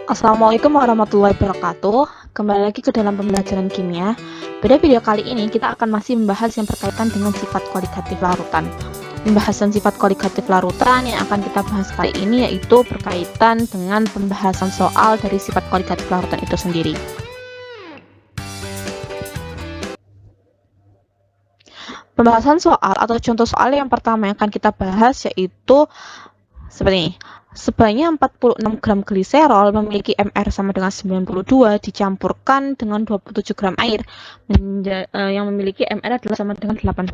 Assalamualaikum warahmatullahi wabarakatuh. Kembali lagi ke dalam pembelajaran kimia. Pada video kali ini kita akan masih membahas yang berkaitan dengan sifat kualitatif larutan. Pembahasan sifat kualitatif larutan yang akan kita bahas kali ini yaitu berkaitan dengan pembahasan soal dari sifat kualitatif larutan itu sendiri. Pembahasan soal atau contoh soal yang pertama yang akan kita bahas yaitu seperti ini. Sebanyak 46 gram gliserol memiliki MR sama dengan 92 dicampurkan dengan 27 gram air yang memiliki MR adalah sama dengan 18.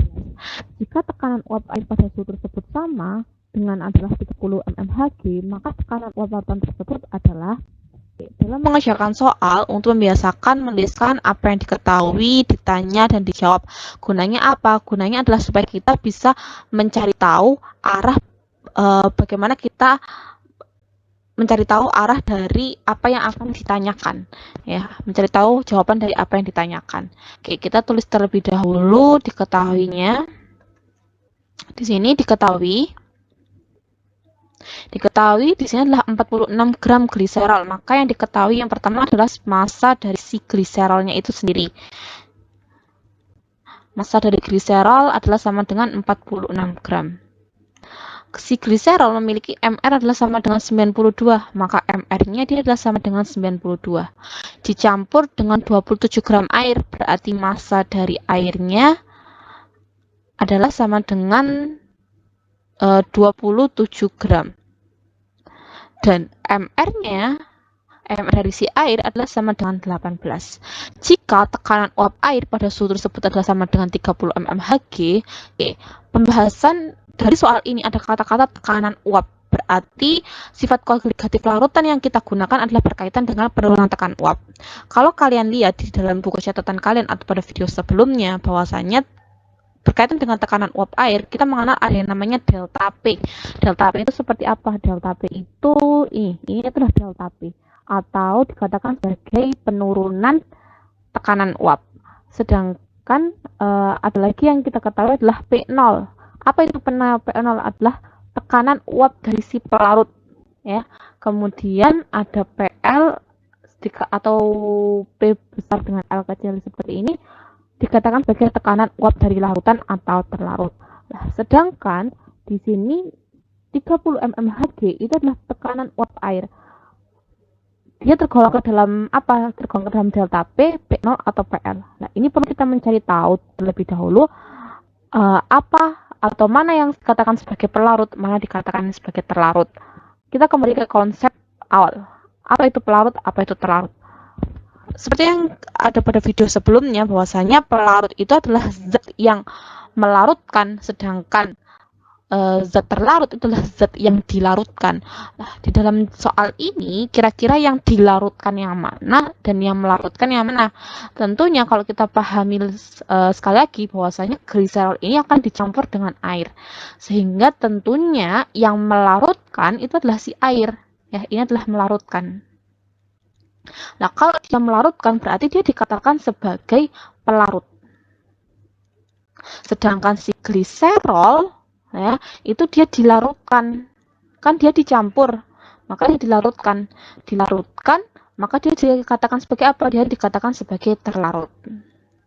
Jika tekanan uap air pada suhu tersebut sama dengan adalah 30 mmHg, maka tekanan uap larutan tersebut adalah. Dalam mengerjakan soal, untuk membiasakan menuliskan apa yang diketahui, ditanya, dan dijawab. Gunanya apa? Gunanya adalah supaya kita bisa mencari tahu arah bagaimana kita mencari tahu arah dari apa yang akan ditanyakan, ya, mencari tahu jawaban dari apa yang ditanyakan. Oke, kita tulis terlebih dahulu diketahuinya. Di sini diketahui di sini adalah 46 gram gliserol. Maka yang diketahui yang pertama adalah massa dari si gliserolnya itu sendiri. Massa dari gliserol adalah sama dengan 46 gram. Si gliserol memiliki MR adalah sama dengan 92, maka MR-nya dia adalah sama dengan 92. Dicampur dengan 27 gram air, berarti massa dari airnya adalah sama dengan 27 gram. Dan MR dari si air adalah sama dengan 18. Jika tekanan uap air pada suhu tersebut adalah sama dengan 30 mmHg, pembahasan dari soal ini ada kata-kata tekanan uap. Berarti sifat kualitatif larutan yang kita gunakan adalah berkaitan dengan penurunan tekanan uap. Kalau kalian lihat di dalam buku catatan kalian atau pada video sebelumnya, bahwasanya berkaitan dengan tekanan uap air, kita mengenal ada yang namanya delta P. Delta P itu seperti apa? Delta P itu ini adalah delta P, atau dikatakan sebagai penurunan tekanan uap. Sedangkan ada lagi yang kita ketahui adalah P0. Apa itu P0? Adalah tekanan uap dari si pelarut, ya. Kemudian ada PL atau P besar dengan L kecil seperti ini, dikatakan sebagai tekanan uap dari larutan atau terlarut. Nah, sedangkan di sini 30 mmHg itu adalah tekanan uap air. Dia tergolong ke dalam apa? Tergolong ke dalam delta P, P0 atau PL. Nah, ini perlu kita mencari tahu terlebih dahulu apa atau mana yang dikatakan sebagai pelarut, mana dikatakan sebagai terlarut. Kita kembali ke konsep awal. Apa itu pelarut, apa itu terlarut? Seperti yang ada pada video sebelumnya, bahwasanya pelarut itu adalah zat yang melarutkan, sedangkan zat terlarut itu adalah zat yang dilarutkan. Nah, di dalam soal ini kira-kira yang dilarutkan yang mana dan yang melarutkan yang mana? Tentunya kalau kita pahami sekali lagi bahwasanya gliserol ini akan dicampur dengan air, sehingga tentunya yang melarutkan itu adalah si air, ya, ini adalah melarutkan. Nah, kalau dia melarutkan berarti dia dikatakan sebagai pelarut. Sedangkan si gliserol, ya, itu dia dilarutkan, kan dia dicampur, maka dia dilarutkan, maka dia dikatakan sebagai apa? Dia dikatakan sebagai terlarut,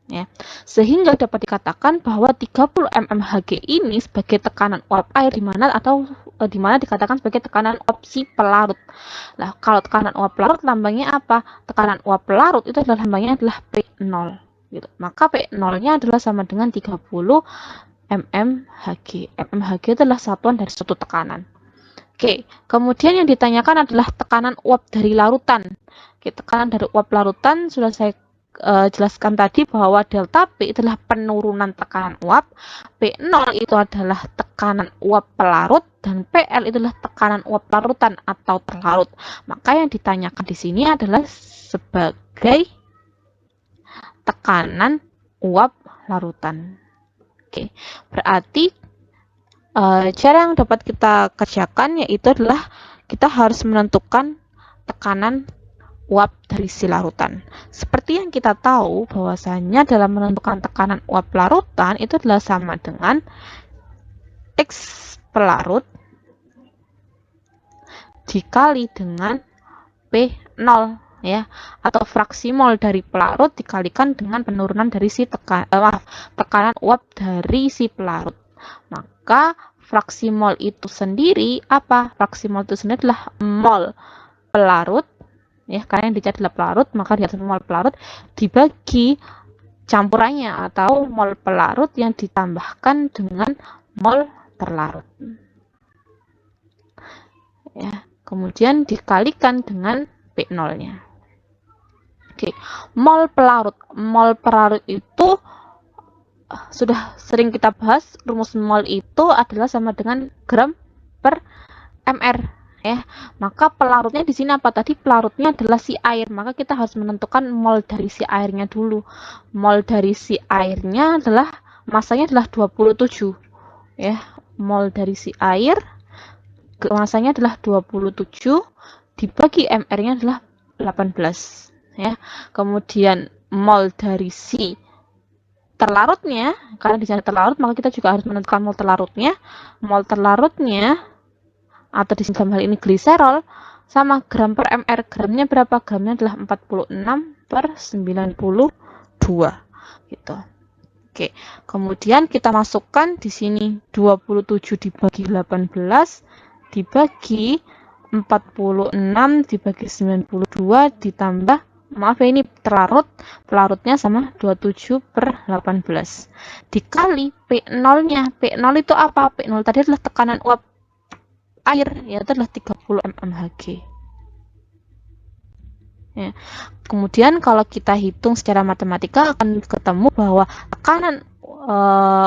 ya. Sehingga dapat dikatakan bahwa 30 mmHg ini sebagai tekanan uap air di mana dikatakan sebagai tekanan uap si pelarut. Nah, kalau tekanan uap pelarut lambangnya apa? Tekanan uap pelarut itu adalah lambangnya adalah P0, gitu. Maka P0-nya adalah sama dengan 30 mmHg. mmHg adalah satuan dari suatu tekanan. Oke, kemudian yang ditanyakan adalah tekanan uap dari larutan. Oke, tekanan dari uap larutan sudah saya jelaskan tadi bahwa delta P adalah penurunan tekanan uap, P0 itu adalah tekanan uap pelarut, dan PL itulah tekanan uap larutan atau terlarut. Maka yang ditanyakan di sini adalah sebagai tekanan uap larutan. Oke, berarti cara yang dapat kita kerjakan yaitu adalah kita harus menentukan tekanan uap dari si larutan. Seperti yang kita tahu bahwasanya dalam menentukan tekanan uap larutan itu adalah sama dengan X pelarut dikali dengan P0 ya, atau fraksi mol dari pelarut dikalikan dengan penurunan dari si tekanan uap dari si pelarut. Maka fraksi mol itu sendiri apa? Fraksi mol itu sendiri adalah mol pelarut ya, karena yang dicari adalah pelarut, maka di atas mol pelarut dibagi campurannya atau mol pelarut yang ditambahkan dengan mol terlarut. Ya, kemudian dikalikan dengan P0-nya. Oke, mol pelarut. Mol pelarut itu sudah sering kita bahas, rumus mol itu adalah sama dengan gram per mr ya. Maka pelarutnya di sini apa tadi? Pelarutnya adalah si air. Maka kita harus menentukan mol dari si airnya dulu. Mol dari si airnya adalah masanya adalah 27 ya. Mol dari si air masanya adalah 27 dibagi mr-nya adalah 18 ya. Kemudian mol dari si terlarutnya, karena di sana terlarut maka kita juga harus menentukan mol terlarutnya. Mol terlarutnya atau di dalam hal ini gliserol sama gram per mr. Gramnya berapa? Gramnya adalah 46/92 gitu. Oke, kemudian kita masukkan di sini 27 dibagi 18 dibagi 46 dibagi 92 ditambah, maaf ya ini pelarutnya sama 27/18 dikali P0-nya. P0 itu apa? P0 tadi adalah tekanan uap air, yaitu adalah 30 mmHg. Ya. Kemudian kalau kita hitung secara matematika akan ketemu bahwa tekanan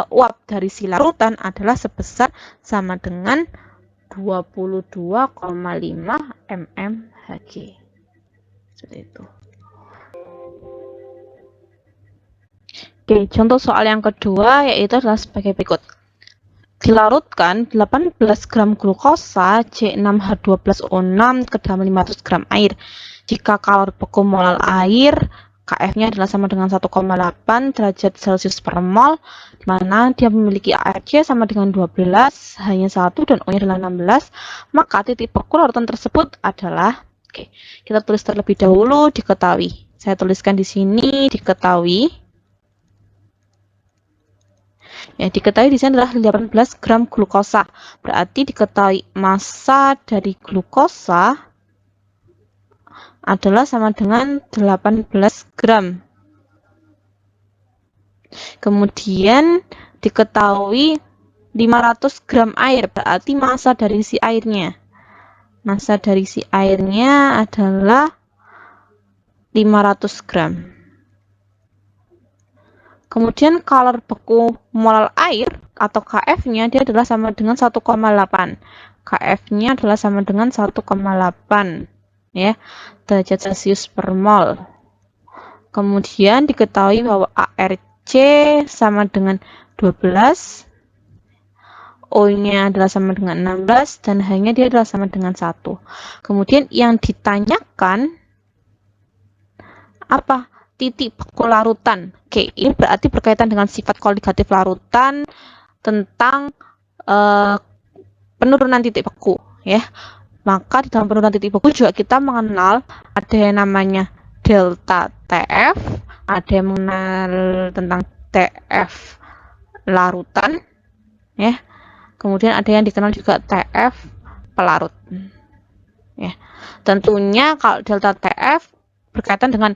uap dari si larutan adalah sebesar sama dengan 22,5 mmHg. Seperti itu. Oke, contoh soal yang kedua yaitu adalah sebagai berikut. Dilarutkan 18 gram glukosa C6H12O6 ke dalam 500 gram air. Jika kalori beku mol air KF-nya adalah sama dengan 1,8 derajat Celcius per mol, di mana dia memiliki ARC sama dengan 12, hanya 1 dan O-nya adalah 16, maka titik beku larutan tersebut adalah, oke, kita tulis terlebih dahulu diketahui. Saya tuliskan di sini diketahui. Ya, diketahui di sini adalah 18 gram glukosa. Berarti diketahui massa dari glukosa adalah sama dengan 18 gram. Kemudian diketahui 500 gram air, berarti massa dari si airnya. Massa dari si airnya adalah 500 gram. Kemudian kalori beku mol air atau KF-nya dia adalah sama dengan 1,8. KF-nya adalah sama dengan 1,8 ya, derajat Celcius per mol. Kemudian diketahui bahwa ARC sama dengan 12, O-nya adalah sama dengan 16 dan H-nya dia adalah sama dengan 1. Kemudian yang ditanyakan apa? Titik beku larutan. Oke, ini berarti berkaitan dengan sifat koligatif larutan tentang penurunan titik beku ya. Maka di dalam penurunan titik beku juga kita mengenal ada yang namanya delta TF, ada yang mengenal tentang TF larutan ya. Kemudian ada yang dikenal juga TF pelarut. Ya. Tentunya kalau delta TF berkaitan dengan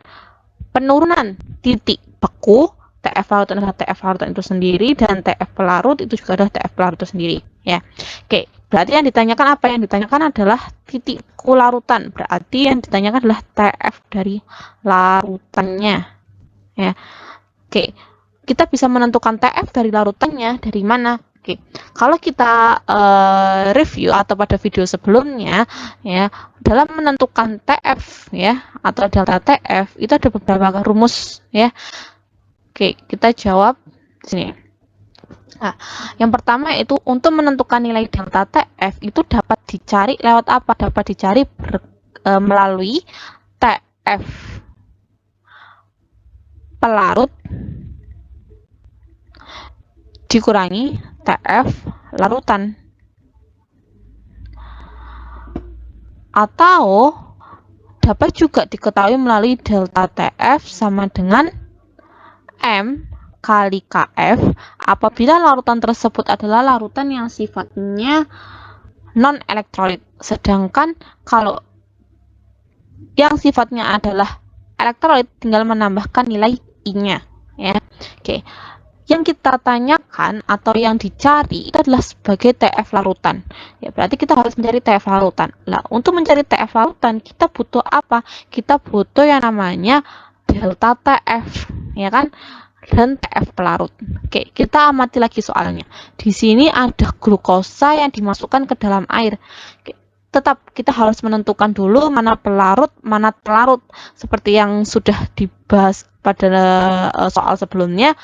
penurunan titik beku, TF larutan adalah TF larutan itu sendiri dan TF pelarut itu juga adalah TF pelarut itu sendiri ya. Oke, berarti yang ditanyakan apa? Yang ditanyakan adalah titik beku larutan. Berarti yang ditanyakan adalah TF dari larutannya ya. Oke, kita bisa menentukan TF dari larutannya dari mana? Oke, kalau kita review atau pada video sebelumnya ya, dalam menentukan TF ya atau delta TF itu ada beberapa rumus ya. Oke, kita jawab di sini. Nah, yang pertama itu untuk menentukan nilai delta TF itu dapat dicari lewat apa? Dapat dicari melalui TF pelarut dikurangi TF larutan, atau dapat juga diketahui melalui delta TF sama dengan M kali KF apabila larutan tersebut adalah larutan yang sifatnya non-elektrolit. Sedangkan kalau yang sifatnya adalah elektrolit tinggal menambahkan nilai I-nya ya. Oke. Yang kita tanyakan atau yang dicari itu adalah sebagai TF larutan. Ya, berarti kita harus mencari TF larutan. Nah, untuk mencari TF larutan kita butuh apa? Kita butuh yang namanya delta TF, ya kan? Dan TF pelarut. Oke, kita amati lagi soalnya. Di sini ada glukosa yang dimasukkan ke dalam air. Oke, tetap kita harus menentukan dulu mana pelarut, mana pelarut. Seperti yang sudah dibahas pada soal sebelumnya,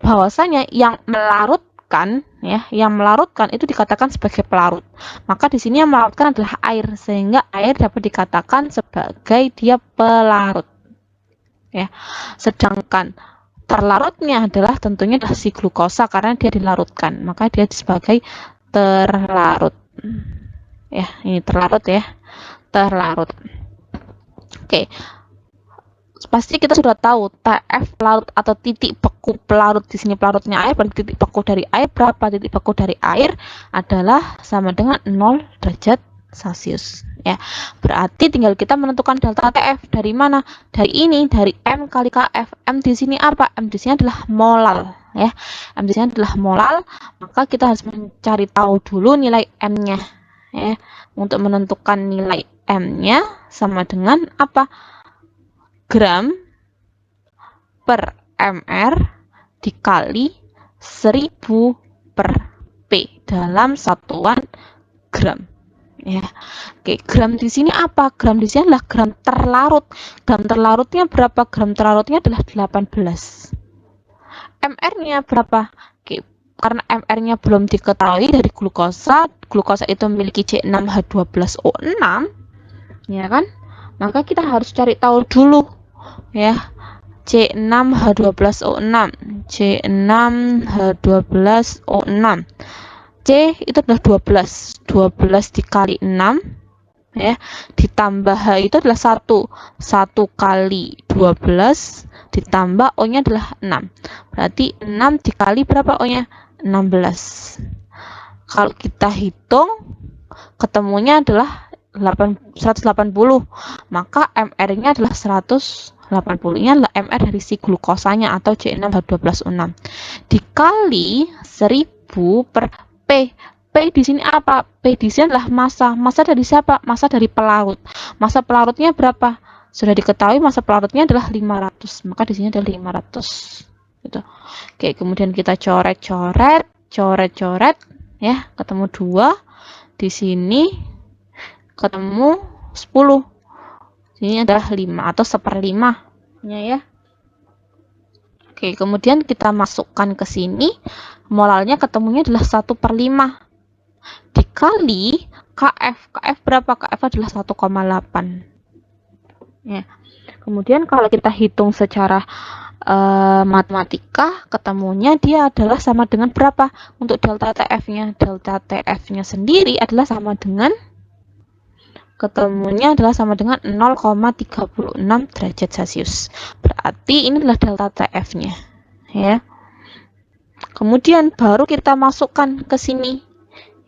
bahwasanya yang melarutkan ya, yang melarutkan itu dikatakan sebagai pelarut. Maka di sini yang melarutkan adalah air, sehingga air dapat dikatakan sebagai dia pelarut. Ya. Sedangkan terlarutnya adalah tentunya adalah si glukosa karena dia dilarutkan, maka dia sebagai terlarut. Ya, ini terlarut ya, terlarut. Oke, pasti kita sudah tahu TF pelarut atau titik beku pelarut. Di sini pelarutnya air, berarti titik beku dari air berapa? Titik beku dari air adalah sama dengan 0 derajat Celcius. Ya, berarti tinggal kita menentukan delta TF dari mana? Dari ini, dari M kali KF. M di sini apa? M di sini adalah molal, ya. M di sini adalah molal, maka kita harus mencari tahu dulu nilai M-nya, ya. Untuk menentukan nilai M-nya sama dengan apa? Gram per mr dikali 1000 per P dalam satuan gram. Ya, oke, gram di sini apa? Gram di sini adalah gram terlarut. Gram terlarutnya berapa? Gram terlarutnya adalah 18. MR-nya berapa? Oke, karena MR-nya belum diketahui dari glukosa, glukosa itu memiliki C6H12O6, ya kan? Maka kita harus cari tahu dulu, ya, C6H12O6, C6H12O6. C itu adalah 12 dikali 6 ya, ditambah H itu adalah 1 kali 12 ditambah O nya adalah 6, berarti 6 dikali berapa O nya? 16. Kalau kita hitung ketemunya adalah 180, maka MR nya adalah 180. Ini adalah MR dari si glukosanya atau C6H12O6 dikali 1000 per P. P di sini apa? P di sini adalah massa. Massa dari siapa? Massa dari pelarut. Massa pelarutnya berapa? Sudah diketahui massa pelarutnya adalah 500. Maka di sini adalah 500. Gitu. Oke, kemudian kita coret-coret ya, ketemu 2. Di sini ketemu 10. Ini adalah 5 atau 1/5-nya ya. Oke, kemudian kita masukkan ke sini, molalnya ketemunya adalah 1/5 dikali KF. KF berapa? KF adalah 1,8. Ya. Kemudian kalau kita hitung secara matematika, ketemunya dia adalah sama dengan berapa? Untuk delta TF-nya, delta TF-nya sendiri adalah sama dengan, ketemunya adalah sama dengan 0,36 derajat Celcius. Berarti ini adalah delta TF-nya, ya. Kemudian baru kita masukkan ke sini,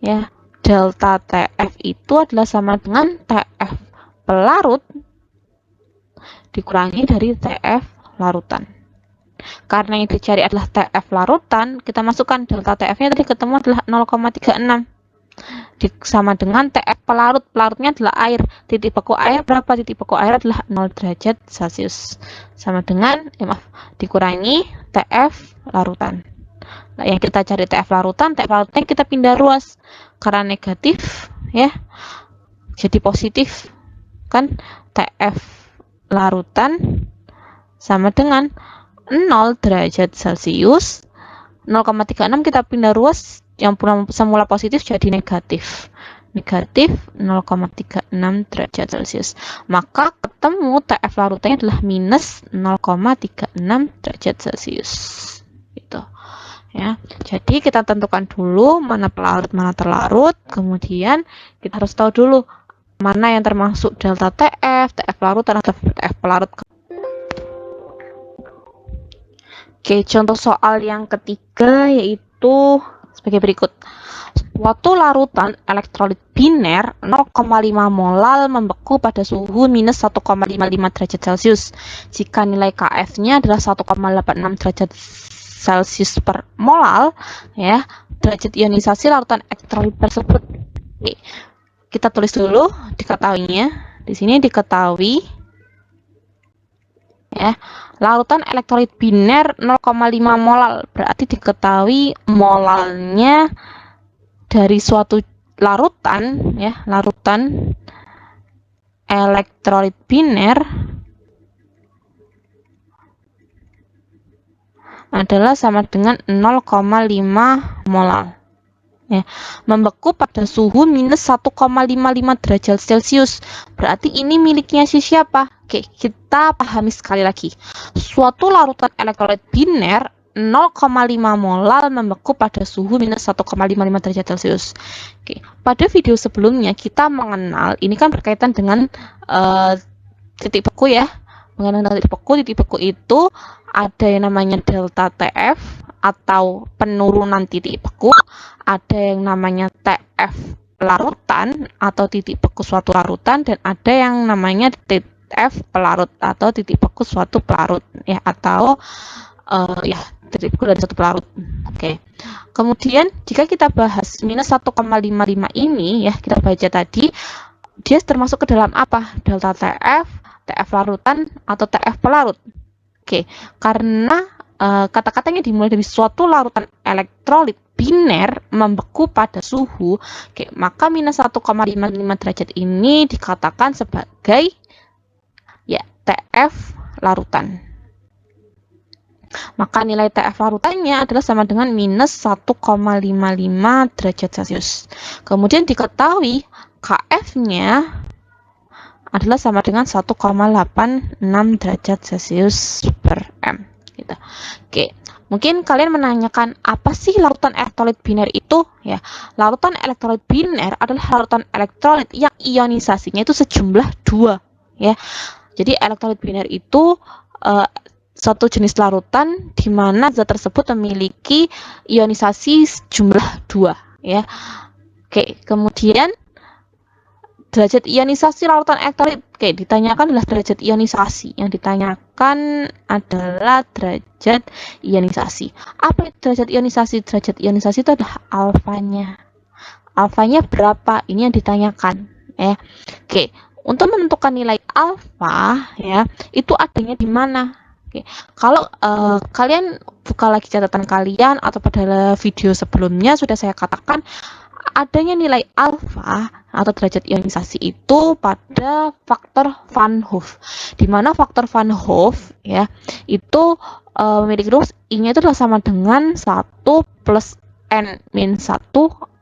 ya. Delta TF itu adalah sama dengan TF pelarut dikurangi dari TF larutan. Karena yang dicari adalah TF larutan, kita masukkan delta TF-nya tadi ketemu adalah 0,36. Sama dengan TF pelarut. Pelarutnya adalah air. Titik beku air berapa? Titik beku air adalah 0 derajat Celcius. Sama dengan, dikurangi TF larutan. Nah, yang kita cari TF larutnya kita pindah ruas. Karena negatif, ya, jadi positif. Kan TF larutan sama dengan 0 derajat Celcius. 0,36 kita pindah ruas, yang semula positif jadi negatif 0,36 derajat Celcius. Maka ketemu TF larutnya adalah minus 0,36 derajat Celcius. Gitu. Ya. Jadi kita tentukan dulu mana pelarut, mana terlarut. Kemudian kita harus tahu dulu mana yang termasuk delta TF, TF larutan atau TF pelarut. Oke, contoh soal yang ketiga yaitu sebagai berikut. Suatu larutan elektrolit biner 0,5 molal membeku pada suhu minus 1,55 derajat Celcius. Jika nilai KF-nya adalah 1,86 derajat Celcius per molal, ya, derajat ionisasi larutan elektrolit tersebut. Oke, kita tulis dulu diketahuinya. Di sini diketahui, ya, larutan elektrolit biner 0,5 molal, berarti diketahui molalnya dari suatu larutan, ya, larutan elektrolit biner adalah sama dengan 0,5 molal. Ya, membeku pada suhu minus 1,55 derajat Celcius. Berarti ini miliknya siapa? Oke, kita pahami sekali lagi. Suatu larutan elektrolit biner 0,5 molal membeku pada suhu minus 1,55 derajat Celcius. Oke, pada video sebelumnya kita mengenal, ini kan berkaitan dengan titik beku, ya. Mengenai titik beku itu ada yang namanya delta TF atau penurunan titik beku, ada yang namanya TF larutan atau titik beku suatu larutan, dan ada yang namanya TF pelarut atau titik beku suatu pelarut, ya, atau ya, titik beku dari suatu pelarut. Oke. Kemudian jika kita bahas minus 1,55 ini, ya, kita baca tadi dia termasuk ke dalam apa? Delta TF, TF larutan atau TF pelarut. Oke, karena kata-katanya dimulai dari suatu larutan elektrolit biner membeku pada suhu, oke, maka minus 1,55 derajat ini dikatakan sebagai, ya, TF larutan. Maka nilai TF larutannya adalah sama dengan minus 1,55 derajat Celcius. Kemudian diketahui KF-nya adalah sama dengan 1,86 derajat Celcius per M. Gitu. Oke, mungkin kalian menanyakan apa sih larutan elektrolit biner itu? Ya, larutan elektrolit biner adalah larutan elektrolit yang ionisasinya itu sejumlah 2. Ya, jadi elektrolit biner itu suatu jenis larutan di mana zat tersebut memiliki ionisasi jumlah 2. Ya, oke, kemudian derajat ionisasi larutan elektrolit, oke, ditanyakan adalah derajat ionisasi. Yang ditanyakan adalah derajat ionisasi. Apa itu derajat ionisasi? Derajat ionisasi itu adalah alfanya. Alfanya berapa? Ini yang ditanyakan, ya. Oke, untuk menentukan nilai alfa, ya, itu adanya di mana? Oke, kalau kalian buka lagi catatan kalian atau pada video sebelumnya sudah saya katakan adanya nilai alfa atau derajat ionisasi itu pada faktor Van Hoff, di mana faktor Van Hoff, ya, itu memiliki rumus I-nya itu adalah sama dengan 1 plus N-1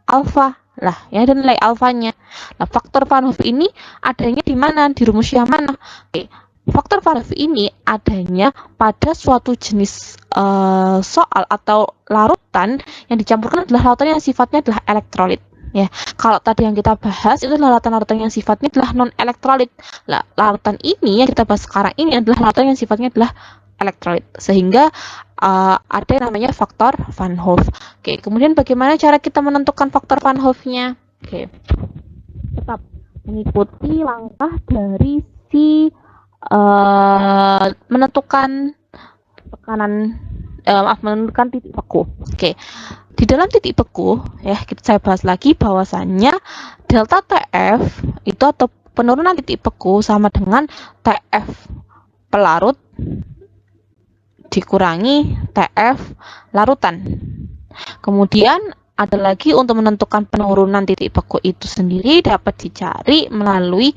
alfa. Lah, ya, dan nilai alfanya. Nah, faktor Van Hoff ini adanya di mana? Di rumus yang mana? Oke, faktor Van Hoff ini adanya pada suatu jenis soal atau larutan yang dicampurkan adalah larutan yang sifatnya adalah elektrolit. Ya, kalau tadi yang kita bahas itu adalah larutan yang sifatnya adalah non elektrolit. Nah, larutan ini yang kita bahas sekarang ini adalah larutan yang sifatnya adalah elektrolit, sehingga ada yang namanya faktor Van Hoff. Oke, kemudian bagaimana cara kita menentukan faktor Van Hoff-nya? Oke, tetap mengikuti langkah dari si menentukan tekanan, menentukan titik beku. Oke, di dalam titik beku, ya, saya bahas lagi bahwasannya delta TF itu atau penurunan titik beku sama dengan TF pelarut dikurangi TF larutan. Kemudian ada lagi untuk menentukan penurunan titik beku itu sendiri dapat dicari melalui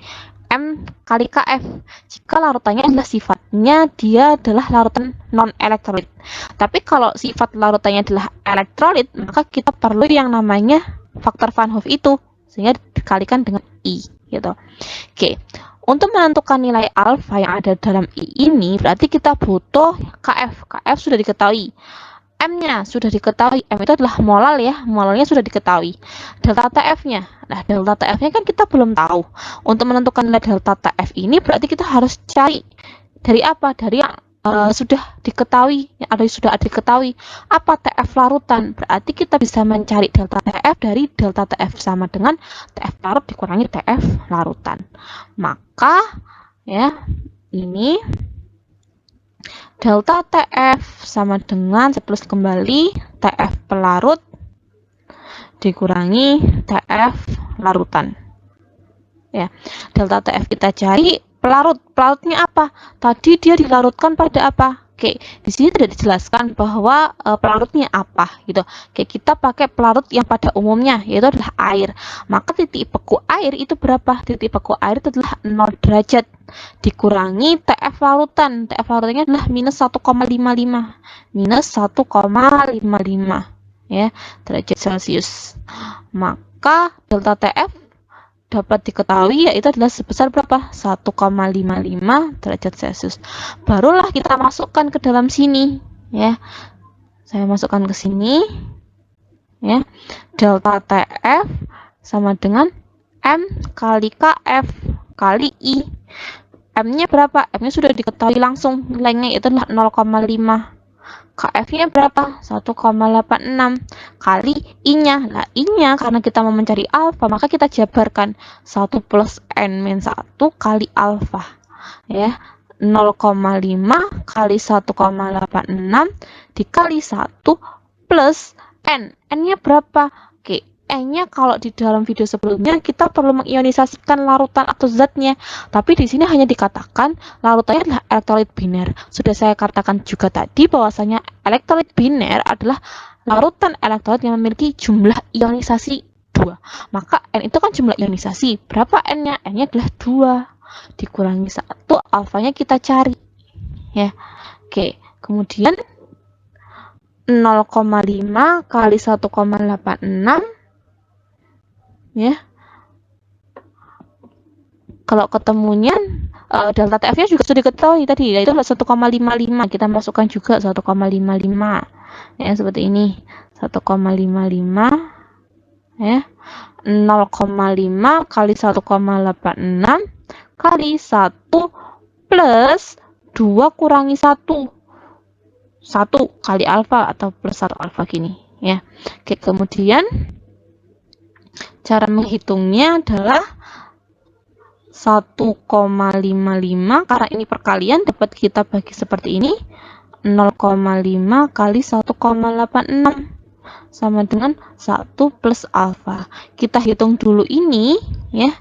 M kali KF. Jika larutannya adalah sifatnya dia adalah larutan non-elektrolit. Tapi kalau sifat larutannya adalah elektrolit, maka kita perlu yang namanya faktor Van Hoff itu, sehingga dikalikan dengan I, gitu. Oke, untuk menentukan nilai alfa yang ada dalam I ini, berarti kita butuh KF. KF sudah diketahui. M-nya sudah diketahui, M itu adalah molal ya, molalnya sudah diketahui. Delta TF-nya, nah delta TF-nya kan kita belum tahu. Untuk menentukan nilai delta TF ini berarti kita harus cari dari apa? Dari yang sudah diketahui, yang sudah diketahui. Apa TF larutan? Berarti kita bisa mencari delta TF dari delta TF sama dengan TF larut dikurangi TF larutan. Maka ya ini delta TF sama dengan, saya tulis kembali, TF pelarut dikurangi TF larutan. Ya, delta TF kita cari, pelarutnya apa? Tadi dia dilarutkan pada apa? Oke, di sini tidak dijelaskan bahwa pelarutnya apa gitu. Oke, kita pakai pelarut yang pada umumnya yaitu adalah air. Maka titik beku air itu berapa? Titik beku air itu adalah 0 derajat dikurangi TF larutan. TF larutannya adalah minus 1,55. Minus 1,55 ya, derajat Celcius. Maka delta TF dapat diketahui yaitu adalah sebesar berapa? 1,55 derajat Celcius. Barulah kita masukkan ke dalam sini ya. Saya masukkan ke sini ya. Delta TF sama dengan M kali KF kali I. M-nya berapa? M-nya sudah diketahui langsung, nilainya itu adalah 0,5. KF-nya berapa? 1,86 kali I-nya. Nah, I-nya karena kita mau mencari alfa, maka kita jabarkan 1 plus N-1 kali alfa. Ya, 0,5 kali 1,86 dikali 1 plus N. N-nya berapa? Oke, N-nya kalau di dalam video sebelumnya kita perlu mengionisasikan larutan atau zatnya, tapi di sini hanya dikatakan larutannya adalah elektrolit biner. Sudah saya katakan juga tadi bahwasanya elektrolit biner adalah larutan elektrolit yang memiliki jumlah ionisasi 2. Maka N itu kan jumlah ionisasi. Berapa N-nya? N-nya adalah 2 dikurangi 1, alfanya kita cari ya. Oke, kemudian 0,5 kali 1,86 ya. Kalau ketemunya delta TF-nya juga sudah diketahui tadi, yaitu 1,55. Kita masukkan juga 1,55 ya, seperti ini. 1,55 ya. 0,5 kali 1,86 kali 1 plus 2 kurangi 1. 1 kali alfa atau plus 1 alfa gini ya. Oke, kemudian cara menghitungnya adalah 1,55 karena ini perkalian dapat kita bagi seperti ini. 0,5 kali 1,86 sama dengan 1 plus alfa. Kita hitung dulu ini ya.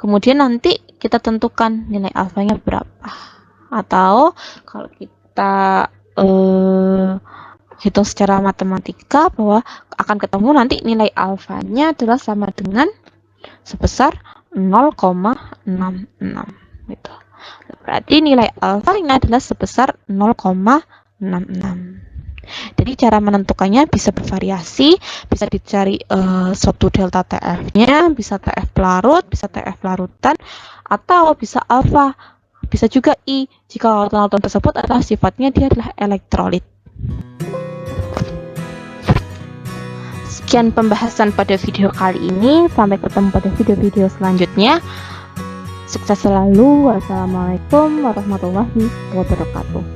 Kemudian nanti kita tentukan nilai alfanya berapa. Atau kalau kita hitung secara matematika bahwa akan ketemu nanti nilai alfanya adalah sama dengan sebesar 0,66 gitu. Berarti nilai alfa ini adalah sebesar 0,66. Jadi cara menentukannya bisa bervariasi, bisa dicari suatu delta TF-nya, bisa TF pelarut, bisa TF larutan, atau bisa alfa, bisa juga I jika larutan tersebut adalah sifatnya dia adalah elektrolit. Sekian pembahasan pada video kali ini, sampai ketemu pada video-video selanjutnya. Sukses selalu. Wassalamualaikum warahmatullahi wabarakatuh.